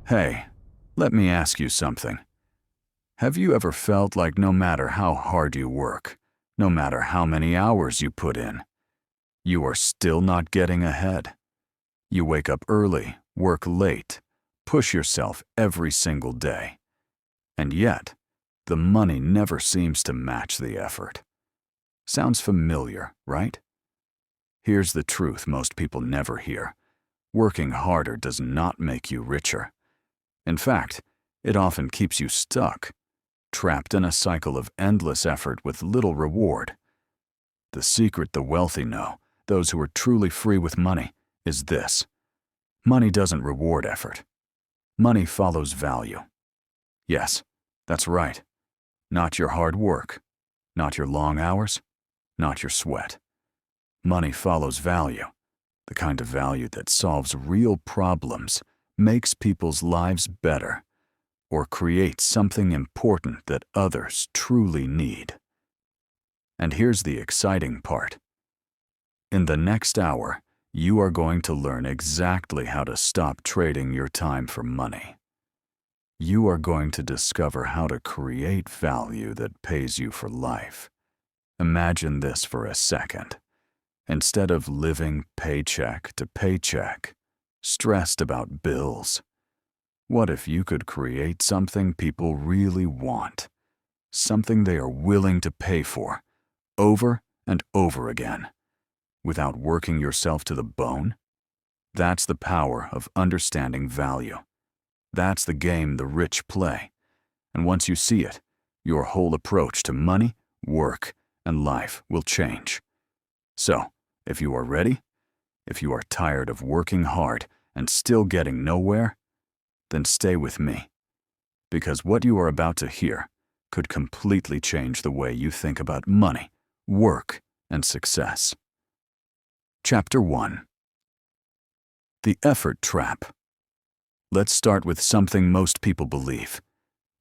Hey, let me ask you something. Have you ever felt like no matter how hard you work, no matter how many hours you put in, you are still not getting ahead? You wake up early, work late, push yourself every single day, and yet, the money never seems to match the effort. Sounds familiar, right? Here's the truth most people never hear. Working harder does not make you richer. In fact, it often keeps you stuck, trapped in a cycle of endless effort with little reward. The secret the wealthy know, those who are truly free with money, is this. Money doesn't reward effort. Money follows value. Yes, that's right. Not your hard work, not your long hours, not your sweat. Money follows value, the kind of value that solves real problems, makes people's lives better, or creates something important that others truly need. And here's the exciting part. In the next hour, you are going to learn exactly how to stop trading your time for money. You are going to discover how to create value that pays you for life. Imagine this for a second. Instead of living paycheck to paycheck, stressed about bills, what if you could create something people really want, something they are willing to pay for, over and over again, without working yourself to the bone? That's the power of understanding value. That's the game the rich play. And once you see it, your whole approach to money, work, and life will change. So, if you are ready, if you are tired of working hard and still getting nowhere, then stay with me. Because what you are about to hear could completely change the way you think about money, work, and success. Chapter 1. The Effort Trap. Let's start with something most people believe.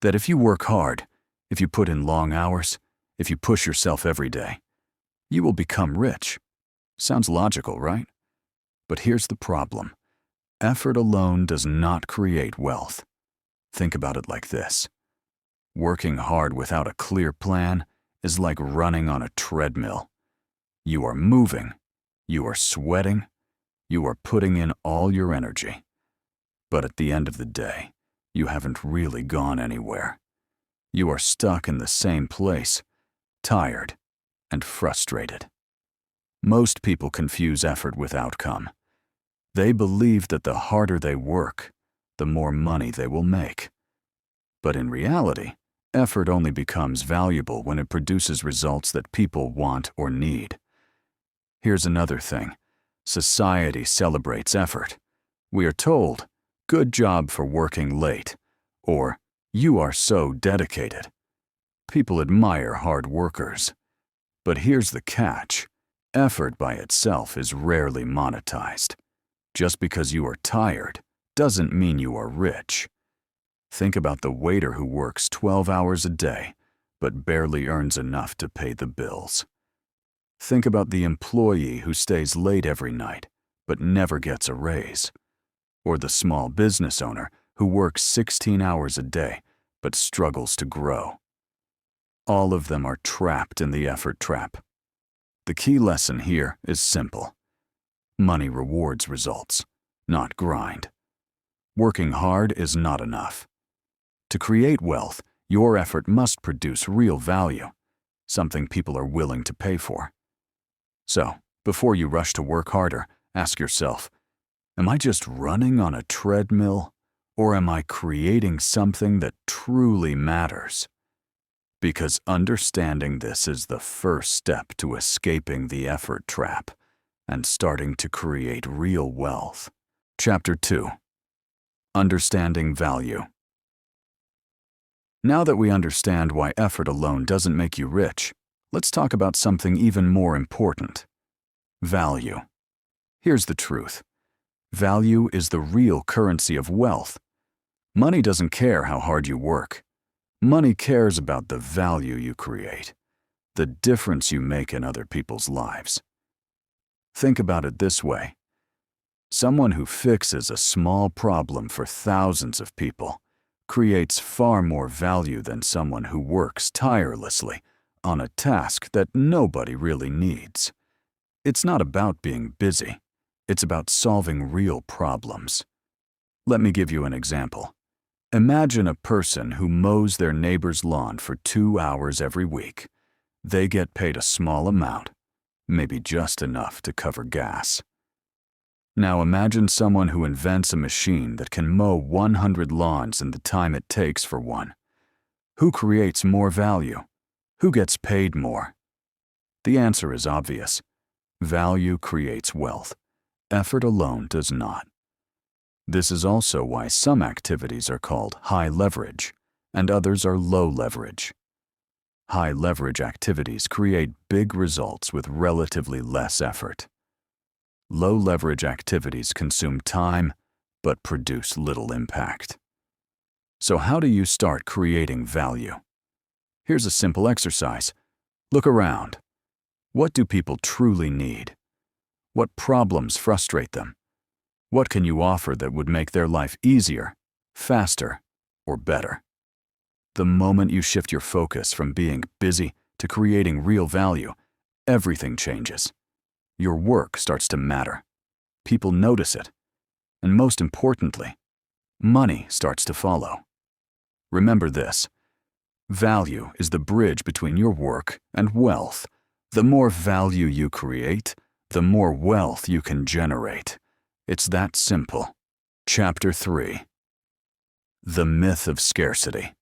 That if you work hard, if you put in long hours, if you push yourself every day, you will become rich. Sounds logical, right? But here's the problem. Effort alone does not create wealth. Think about it like this. Working hard without a clear plan is like running on a treadmill. You are moving, you are sweating, you are putting in all your energy. But at the end of the day, you haven't really gone anywhere. You are stuck in the same place, tired and frustrated. Most people confuse effort with outcome. They believe that the harder they work, the more money they will make. But in reality, effort only becomes valuable when it produces results that people want or need. Here's another thing. Society celebrates effort. We are told, "Good job for working late," or "You are so dedicated." People admire hard workers. But here's the catch. Effort by itself is rarely monetized. Just because you are tired doesn't mean you are rich. Think about the waiter who works 12 hours a day, but barely earns enough to pay the bills. Think about the employee who stays late every night, but never gets a raise. Or the small business owner who works 16 hours a day, but struggles to grow. All of them are trapped in the effort trap. The key lesson here is simple. Money rewards results, not grind. Working hard is not enough. To create wealth, your effort must produce real value, something people are willing to pay for. So, before you rush to work harder, ask yourself, am I just running on a treadmill, or am I creating something that truly matters? Because understanding this is the first step to escaping the effort trap and starting to create real wealth. Chapter 2. Understanding Value. Now that we understand why effort alone doesn't make you rich, let's talk about something even more important. Value. Here's the truth. Value is the real currency of wealth. Money doesn't care how hard you work. Money cares about the value you create, the difference you make in other people's lives. Think about it this way. Someone who fixes a small problem for thousands of people creates far more value than someone who works tirelessly on a task that nobody really needs. It's not about being busy. It's about solving real problems. Let me give you an example. Imagine a person who mows their neighbor's lawn for 2 hours every week. They get paid a small amount, maybe just enough to cover gas. Now imagine someone who invents a machine that can mow 100 lawns in the time it takes for one. Who creates more value? Who gets paid more? The answer is obvious. Value creates wealth. Effort alone does not. This is also why some activities are called high leverage and others are low leverage. High leverage activities create big results with relatively less effort. Low leverage activities consume time but produce little impact. So how do you start creating value? Here's a simple exercise. Look around. What do people truly need? What problems frustrate them? What can you offer that would make their life easier, faster, or better? The moment you shift your focus from being busy to creating real value, everything changes. Your work starts to matter. People notice it. And most importantly, money starts to follow. Remember this. Value is the bridge between your work and wealth. The more value you create, the more wealth you can generate. It's that simple. Chapter 3. The Myth of Scarcity.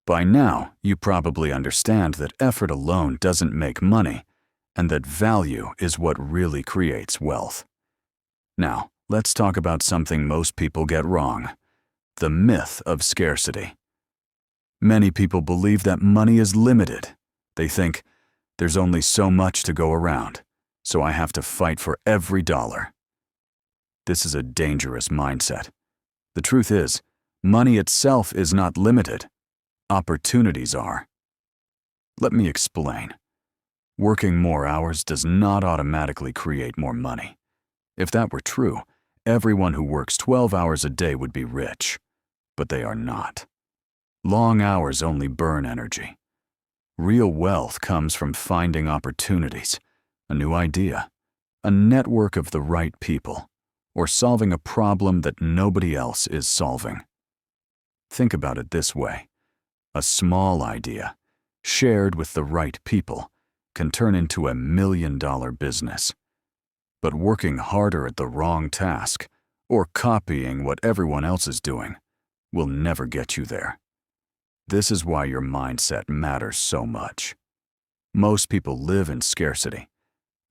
By now, you probably understand that effort alone doesn't make money, and that value is what really creates wealth. Now, let's talk about something most people get wrong. The myth of scarcity. Many people believe that money is limited. They think, there's only so much to go around, so I have to fight for every dollar. This is a dangerous mindset. The truth is, money itself is not limited. Opportunities are. Let me explain. Working more hours does not automatically create more money. If that were true, everyone who works 12 hours a day would be rich. But they are not. Long hours only burn energy. Real wealth comes from finding opportunities, a new idea, a network of the right people, or solving a problem that nobody else is solving. Think about it this way. A small idea, shared with the right people, can turn into a $1 million business. But working harder at the wrong task, or copying what everyone else is doing, will never get you there. This is why your mindset matters so much. Most people live in scarcity.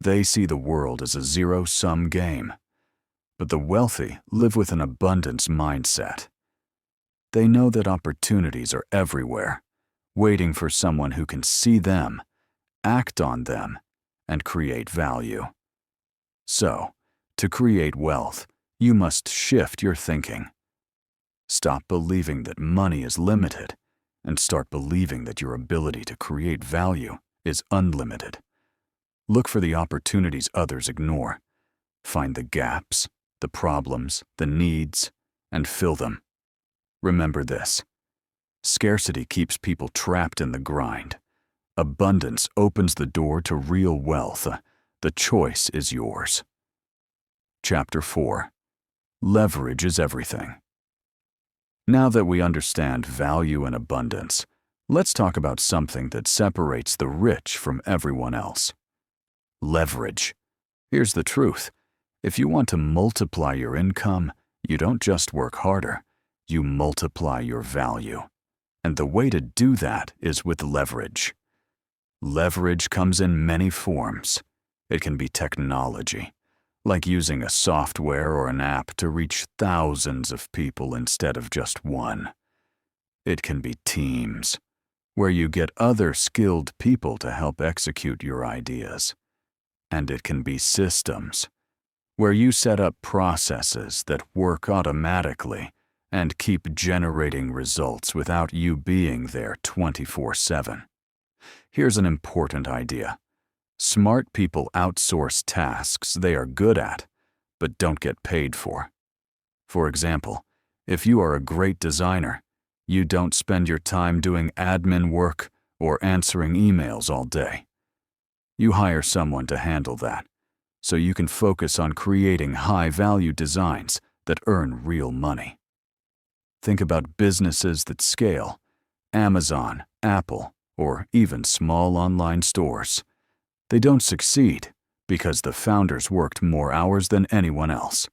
They see the world as a zero-sum game. But the wealthy live with an abundance mindset. They know that opportunities are everywhere, waiting for someone who can see them, act on them, and create value. So, to create wealth, you must shift your thinking. Stop believing that money is limited, and start believing that your ability to create value is unlimited. Look for the opportunities others ignore. Find the gaps, the problems, the needs, and fill them. Remember this. Scarcity keeps people trapped in the grind. Abundance opens the door to real wealth. The choice is yours. Chapter 4. Leverage is everything. Now that we understand value and abundance, let's talk about something that separates the rich from everyone else. Leverage. Here's the truth. If you want to multiply your income, you don't just work harder, you multiply your value. And the way to do that is with leverage. Leverage comes in many forms. It can be technology, like using a software or an app to reach thousands of people instead of just one. It can be teams, where you get other skilled people to help execute your ideas. And it can be systems, where you set up processes that work automatically and keep generating results without you being there 24/7. Here's an important idea. Smart people outsource tasks they are good at, but don't get paid for. For example, if you are a great designer, you don't spend your time doing admin work or answering emails all day. You hire someone to handle that, so you can focus on creating high-value designs that earn real money. Think about businesses that scale: Amazon, Apple, or even small online stores. They don't succeed because the founders worked more hours than anyone else.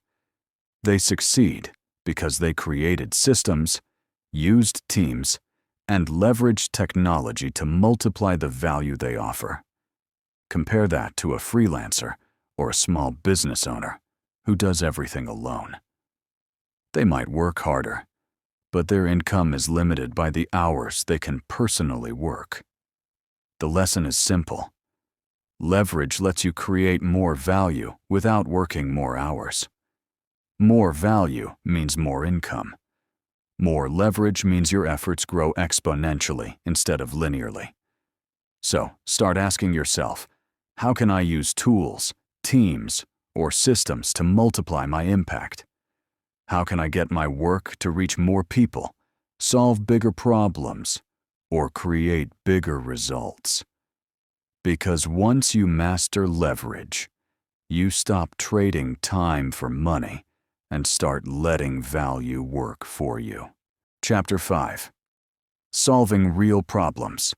They succeed because they created systems, used teams, and leveraged technology to multiply the value they offer. Compare that to a freelancer or a small business owner who does everything alone. They might work harder, but their income is limited by the hours they can personally work. The lesson is simple. Leverage lets you create more value without working more hours. More value means more income. More leverage means your efforts grow exponentially instead of linearly. So, start asking yourself, how can I use tools, teams, or systems to multiply my impact? How can I get my work to reach more people, solve bigger problems, or create bigger results? Because once you master leverage, you stop trading time for money and start letting value work for you. Chapter 5. Solving real problems.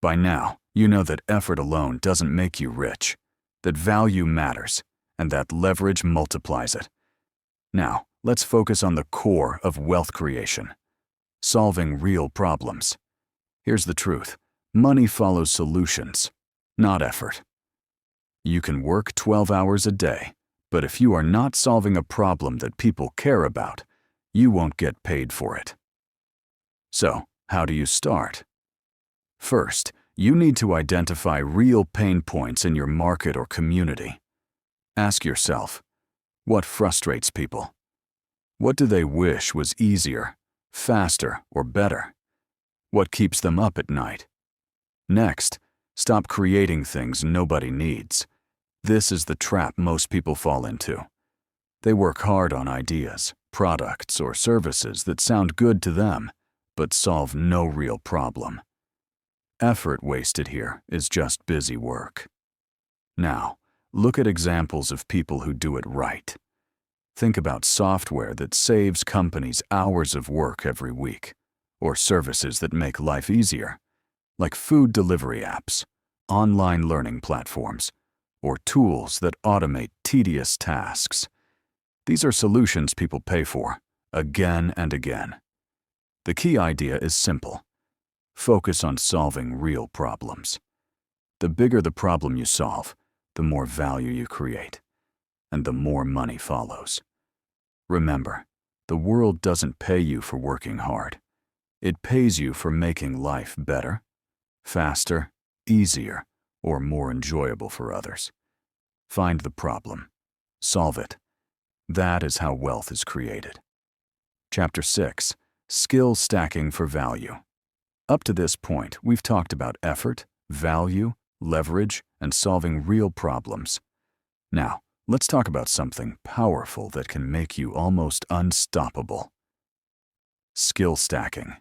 By now, you know that effort alone doesn't make you rich, that value matters, and that leverage multiplies it. Now, let's focus on the core of wealth creation: solving real problems. Here's the truth: money follows solutions, not effort. You can work 12 hours a day, but if you are not solving a problem that people care about, you won't get paid for it. So, how do you start? First, you need to identify real pain points in your market or community. Ask yourself, what frustrates people? What do they wish was easier, faster, or better? What keeps them up at night? Next, stop creating things nobody needs. This is the trap most people fall into. They work hard on ideas, products, or services that sound good to them, but solve no real problem. Effort wasted here is just busy work. Now, look at examples of people who do it right. Think about software that saves companies hours of work every week, or services that make life easier, like food delivery apps, online learning platforms, or tools that automate tedious tasks. These are solutions people pay for, again and again. The key idea is simple. Focus on solving real problems. The bigger the problem you solve, the more value you create, and the more money follows. Remember, the world doesn't pay you for working hard. It pays you for making life better, faster, easier, or more enjoyable for others. Find the problem. Solve it. That is how wealth is created. Chapter 6. Skill stacking for value. Up to this point, we've talked about effort, value, leverage, and solving real problems. Now, let's talk about something powerful that can make you almost unstoppable. Skill stacking.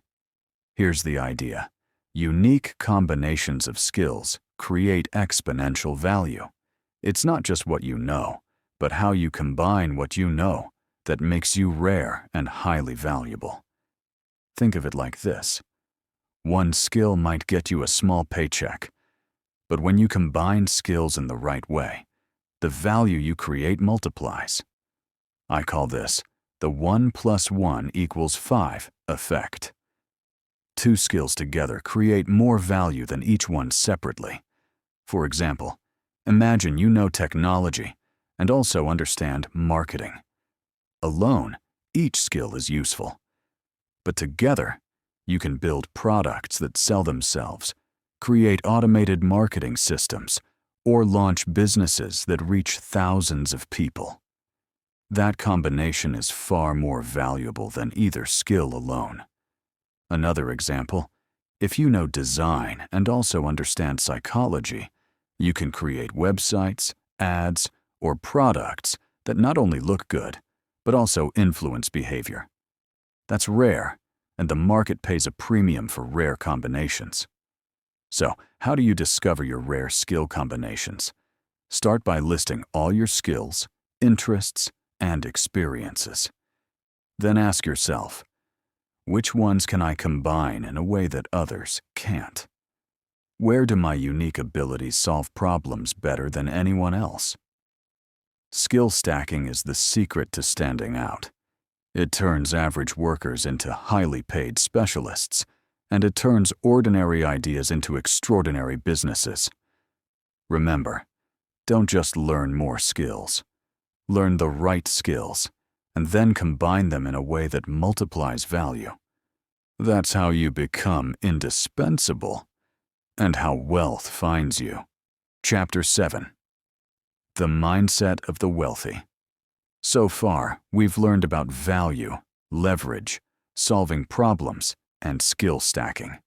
Here's the idea. Unique combinations of skills create exponential value. It's not just what you know, but how you combine what you know that makes you rare and highly valuable. Think of it like this. One skill might get you a small paycheck, but when you combine skills in the right way, the value you create multiplies. I call this the 1 + 1 = 5 effect. Two skills together create more value than each one separately. For example, imagine you know technology and also understand marketing. Alone, each skill is useful. But together, you can build products that sell themselves, create automated marketing systems, or launch businesses that reach thousands of people. That combination is far more valuable than either skill alone. Another example, if you know design and also understand psychology, you can create websites, ads, or products that not only look good, but also influence behavior. That's rare, and the market pays a premium for rare combinations. So, how do you discover your rare skill combinations? Start by listing all your skills, interests, and experiences. Then ask yourself, which ones can I combine in a way that others can't? Where do my unique abilities solve problems better than anyone else? Skill stacking is the secret to standing out. It turns average workers into highly paid specialists, and it turns ordinary ideas into extraordinary businesses. Remember, don't just learn more skills. Learn the right skills, and then combine them in a way that multiplies value. That's how you become indispensable, and how wealth finds you. Chapter 7. The Mindset of the Wealthy. So far, we've learned about value, leverage, solving problems, and skill stacking.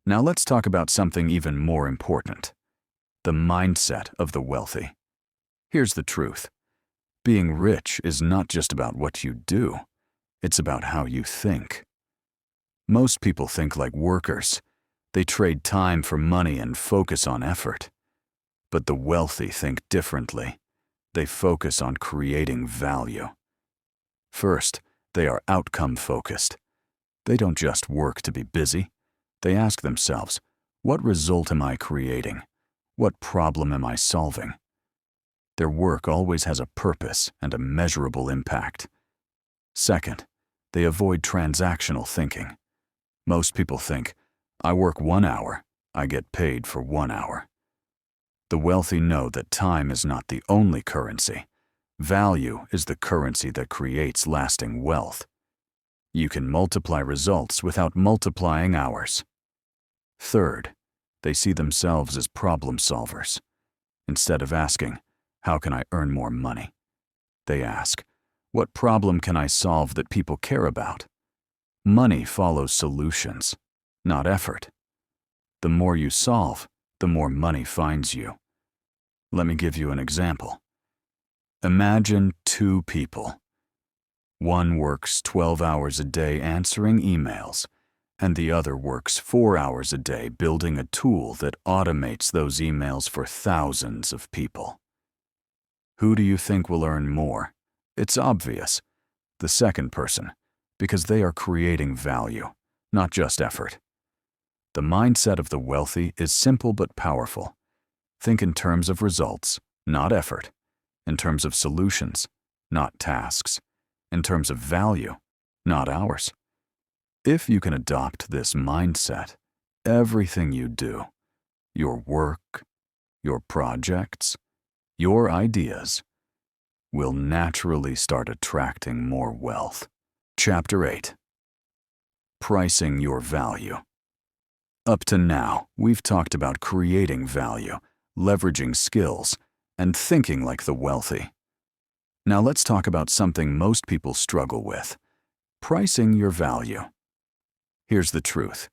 Now let's talk about something even more important: the mindset of the wealthy. Here's the truth. Being rich is not just about what you do, it's about how you think. Most people think like workers. They trade time for money and focus on effort. But the wealthy think differently. They focus on creating value. First, they are outcome-focused. They don't just work to be busy. They ask themselves, what result am I creating? What problem am I solving? Their work always has a purpose and a measurable impact. Second, they avoid transactional thinking. Most people think, I work 1 hour, I get paid for 1 hour. The wealthy know that time is not the only currency. Value is the currency that creates lasting wealth. You can multiply results without multiplying hours. Third, they see themselves as problem solvers. Instead of asking, how can I earn more money? They ask, what problem can I solve that people care about? Money follows solutions, not effort. The more you solve, the more money finds you. Let me give you an example. Imagine 2 people. One works 12 hours a day answering emails, and the other works 4 hours a day building a tool that automates those emails for thousands of people. Who do you think will earn more? It's obvious. The second person, because they are creating value, not just effort. The mindset of the wealthy is simple but powerful. Think in terms of results, not effort. In terms of solutions, not tasks. In terms of value, not hours. If you can adopt this mindset, everything you do, your work, your projects, your ideas, will naturally start attracting more wealth. Chapter 8. Pricing your value. Up to now, we've talked about creating value, leveraging skills, and thinking like the wealthy. Now let's talk about something most people struggle with: pricing your value. Here's the truth.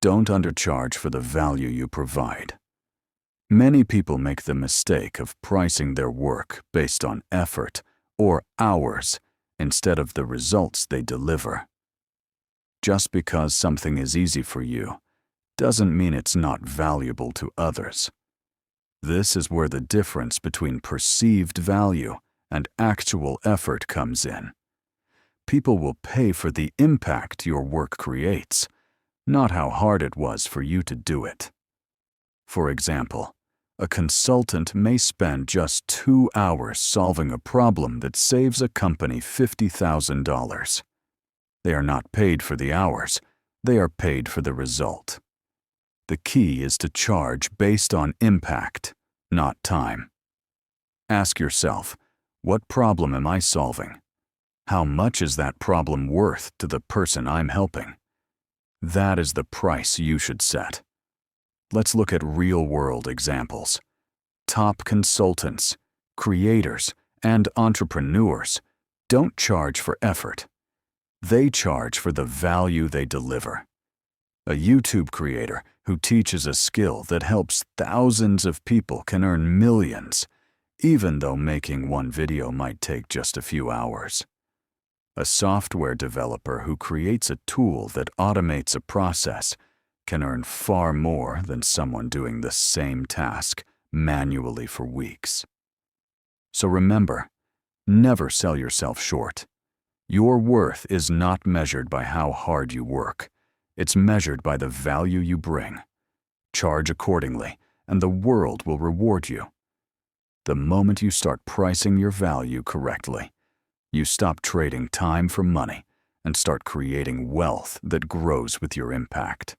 Don't undercharge for the value you provide. Many people make the mistake of pricing their work based on effort or hours instead of the results they deliver. Just because something is easy for you doesn't mean it's not valuable to others. This is where the difference between perceived value and actual effort comes in. People will pay for the impact your work creates, not how hard it was for you to do it. For example, a consultant may spend just 2 hours solving a problem that saves a company $50,000. They are not paid for the hours, they are paid for the result. The key is to charge based on impact, not time. Ask yourself, what problem am I solving? How much is that problem worth to the person I'm helping? That is the price you should set. Let's look at real-world examples. Top consultants, creators, and entrepreneurs don't charge for effort. They charge for the value they deliver. A YouTube creator who teaches a skill that helps thousands of people can earn millions even though making one video might take just a few hours. A software developer who creates a tool that automates a process can earn far more than someone doing the same task manually for weeks. So remember, never sell yourself short. Your worth is not measured by how hard you work. It's measured by the value you bring. Charge accordingly, and the world will reward you. The moment you start pricing your value correctly, you stop trading time for money and start creating wealth that grows with your impact.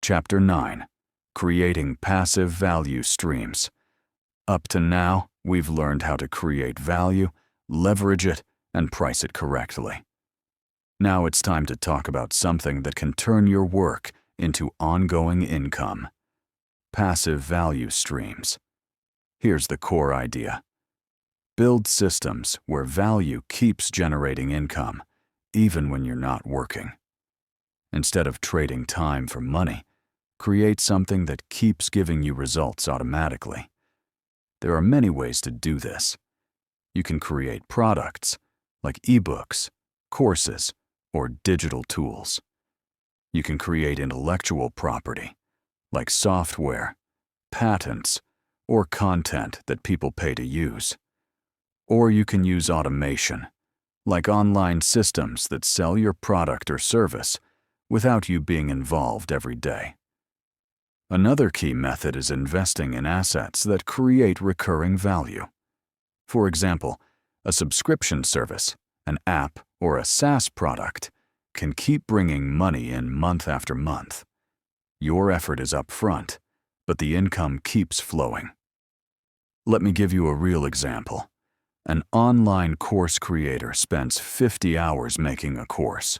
Chapter 9. Creating Passive Value Streams. Up to now, we've learned how to create value, leverage it, and price it correctly. Now it's time to talk about something that can turn your work into ongoing income. Passive value streams. Here's the core idea. Build systems where value keeps generating income, even when you're not working. Instead of trading time for money, create something that keeps giving you results automatically. There are many ways to do this. You can create products, like ebooks, courses, or digital tools. You can create intellectual property, like software, patents, or content that people pay to use. Or you can use automation, like online systems that sell your product or service without you being involved every day. Another key method is investing in assets that create recurring value. For example, a subscription service, an app, or a SaaS product can keep bringing money in month after month. Your effort is upfront, but the income keeps flowing. Let me give you a real example. An online course creator spends 50 hours making a course.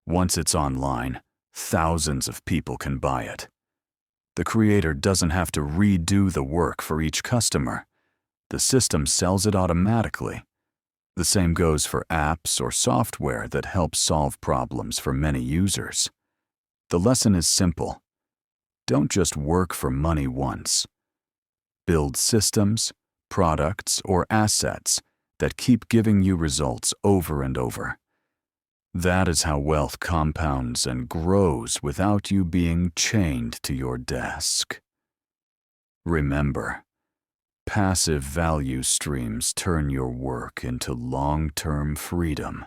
Once it's online, thousands of people can buy it. The creator doesn't have to redo the work for each customer. The system sells it automatically. The same goes for apps or software that help solve problems for many users. The lesson is simple. Don't just work for money once. Build systems, products, or assets that keep giving you results over and over. That is how wealth compounds and grows without you being chained to your desk. Remember, passive value streams turn your work into long-term freedom.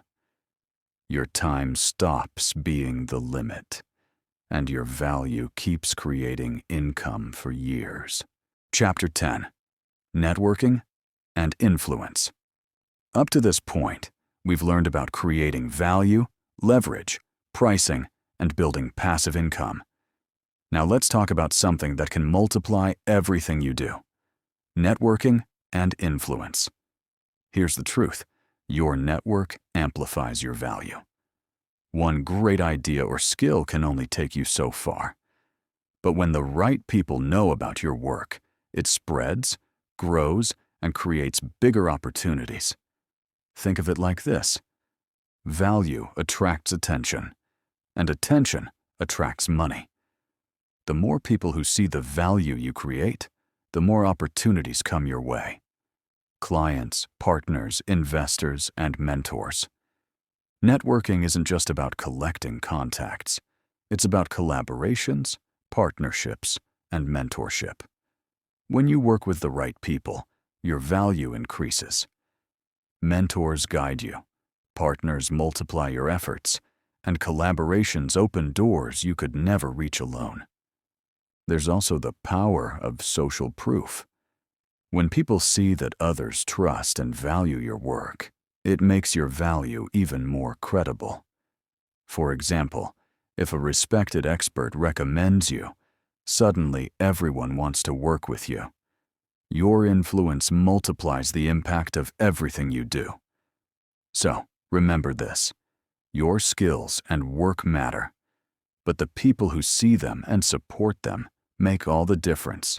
Your time stops being the limit, and your value keeps creating income for years. Chapter 10. Networking and Influence. Up to this point, we've learned about creating value, leverage, pricing, and building passive income. Now let's talk about something that can multiply everything you do. Networking and influence. Here's the truth. Your network amplifies your value. One great idea or skill can only take you so far. But when the right people know about your work, it spreads, grows, and creates bigger opportunities. Think of it like this. Value attracts attention, and attention attracts money. The more people who see the value you create, the more opportunities come your way. Clients, partners, investors, and mentors. Networking isn't just about collecting contacts. It's about collaborations, partnerships, and mentorship. When you work with the right people, your value increases. Mentors guide you, partners multiply your efforts, and collaborations open doors you could never reach alone. There's also the power of social proof. When people see that others trust and value your work, it makes your value even more credible. For example, if a respected expert recommends you, suddenly everyone wants to work with you. Your influence multiplies the impact of everything you do. So, remember this. Your skills and work matter, but the people who see them and support them make all the difference.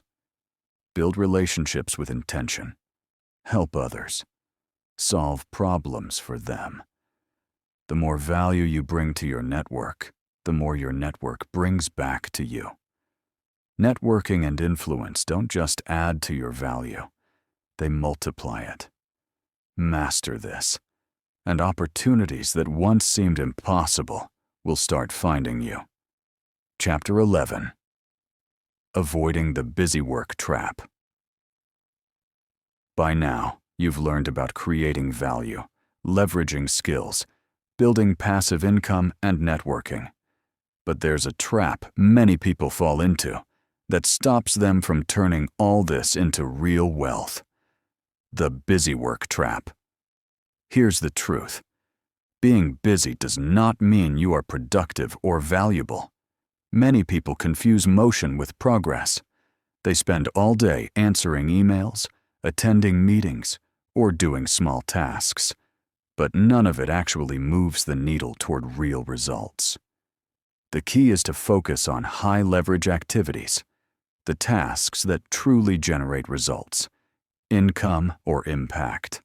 Build relationships with intention. Help others. Solve problems for them. The more value you bring to your network, the more your network brings back to you. Networking and influence don't just add to your value. they multiply it. Master this, and opportunities that once seemed impossible will start finding you. Chapter 11. Avoiding the busy work trap. By now, you've learned about creating value, leveraging skills, building passive income, and networking. But there's a trap many people fall into that stops them from turning all this into real wealth. The busy work trap. Here's the truth. Being busy does not mean you are productive or valuable. Many people confuse motion with progress. They spend all day answering emails, attending meetings, or doing small tasks, but none of it actually moves the needle toward real results. The key is to focus on high-leverage activities, the tasks that truly generate results, income or impact.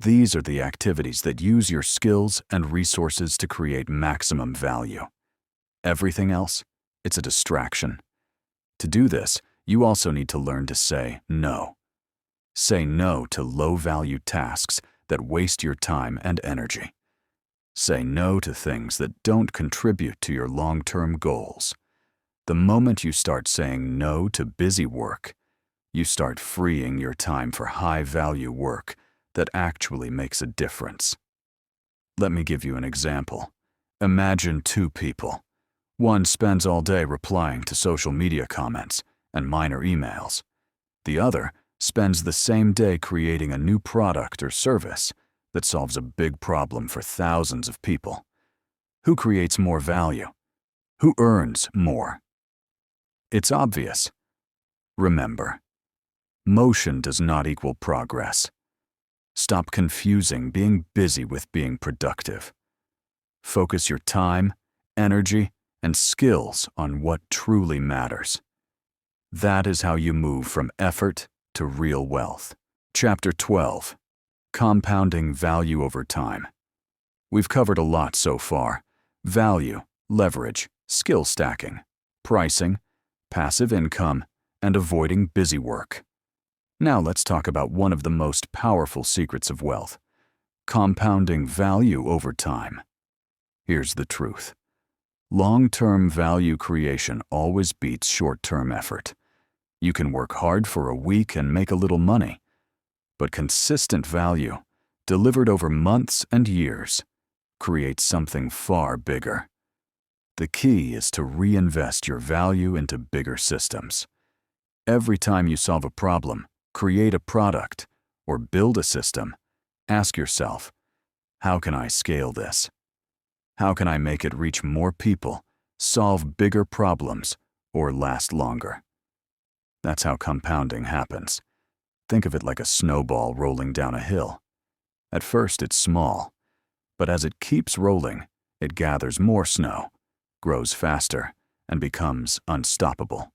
These are the activities that use your skills and resources to create maximum value. Everything else, it's a distraction. To do this, you also need to learn to say no. Say no to low-value tasks that waste your time and energy. Say no to things that don't contribute to your long-term goals. The moment you start saying no to busy work, you start freeing your time for high-value work that actually makes a difference. Let me give you an example. Imagine two people. One spends all day replying to social media comments and minor emails. The other spends the same day creating a new product or service that solves a big problem for thousands of people. Who creates more value? Who earns more? It's obvious. Remember, motion does not equal progress. Stop confusing being busy with being productive. Focus your time, energy, and skills on what truly matters. That is how you move from effort to real wealth. Chapter 12. Compounding value over time. We've covered a lot so far. Value, leverage, skill stacking, pricing, passive income, and avoiding busy work. Now let's talk about one of the most powerful secrets of wealth: compounding value over time. Here's the truth. Long-term value creation always beats short-term effort. You can work hard for a week and make a little money, but consistent value, delivered over months and years, creates something far bigger. The key is to reinvest your value into bigger systems. Every time you solve a problem, create a product, or build a system, ask yourself, how can I scale this? How can I make it reach more people, solve bigger problems, or last longer? That's how compounding happens. Think of it like a snowball rolling down a hill. At first it's small, but as it keeps rolling, it gathers more snow, grows faster, and becomes unstoppable.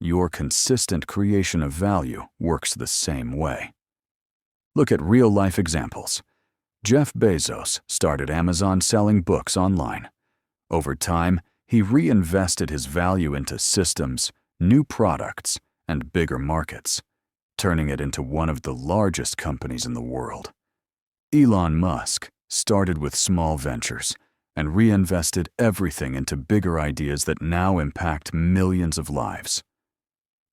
Your consistent creation of value works the same way. Look at real-life examples. Jeff Bezos started Amazon selling books online. Over time, he reinvested his value into systems, new products, and bigger markets, turning it into one of the largest companies in the world. Elon Musk started with small ventures and reinvested everything into bigger ideas that now impact millions of lives.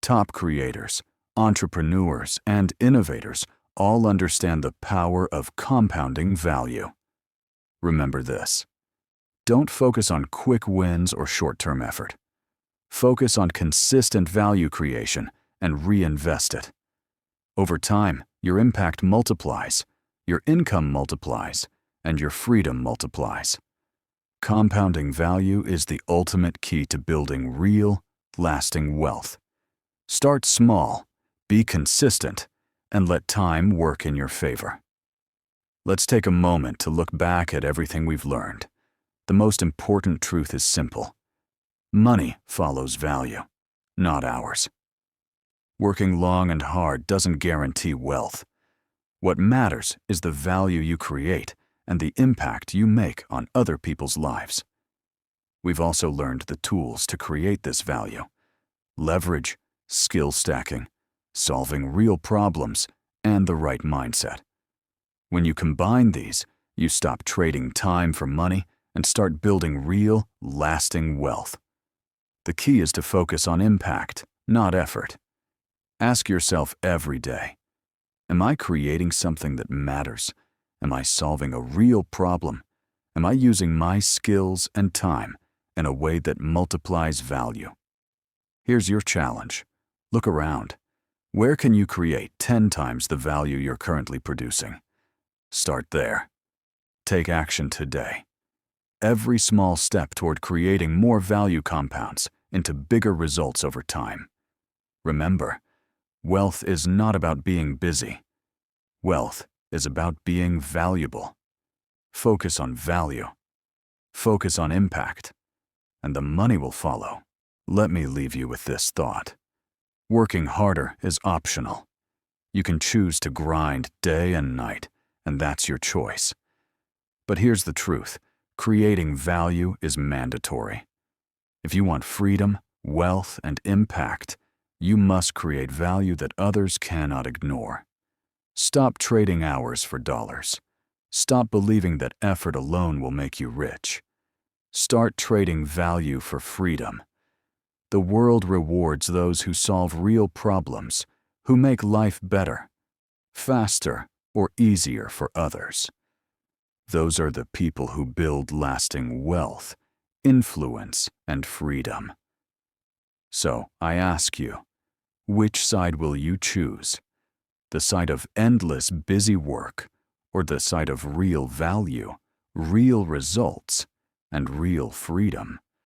Top creators, entrepreneurs, and innovators all understand the power of compounding value. Remember this: don't focus on quick wins or short-term effort. Focus on consistent value creation and reinvest it. Over time, your impact multiplies, your income multiplies, and your freedom multiplies. Compounding value is the ultimate key to building real, lasting wealth. Start small, be consistent, and let time work in your favor. Let's take a moment to look back at everything we've learned. The most important truth is simple. Money follows value, not hours. Working long and hard doesn't guarantee wealth. What matters is the value you create and the impact you make on other people's lives. We've also learned the tools to create this value: leverage, skill stacking, solving real problems, and the right mindset. When you combine these, you stop trading time for money and start building real, lasting wealth. The key is to focus on impact, not effort. Ask yourself every day, am I creating something that matters? Am I solving a real problem? Am I using my skills and time in a way that multiplies value? Here's your challenge. Look around. Where can you create 10 times the value you're currently producing? Start there. Take action today. Every small step toward creating more value compounds into bigger results over time. Remember, wealth is not about being busy. Wealth is about being valuable. Focus on value. Focus on impact, and the money will follow. Let me leave you with this thought. Working harder is optional. You can choose to grind day and night, and that's your choice. But here's the truth. Creating value is mandatory. If you want freedom, wealth, and impact, you must create value that others cannot ignore. Stop trading hours for dollars. Stop believing that effort alone will make you rich. Start trading value for freedom. The world rewards those who solve real problems, who make life better, faster, or easier for others. Those are the people who build lasting wealth, influence, and freedom. So, I ask you, which side will you choose? The side of endless busy work, or the side of real value, real results, and real freedom?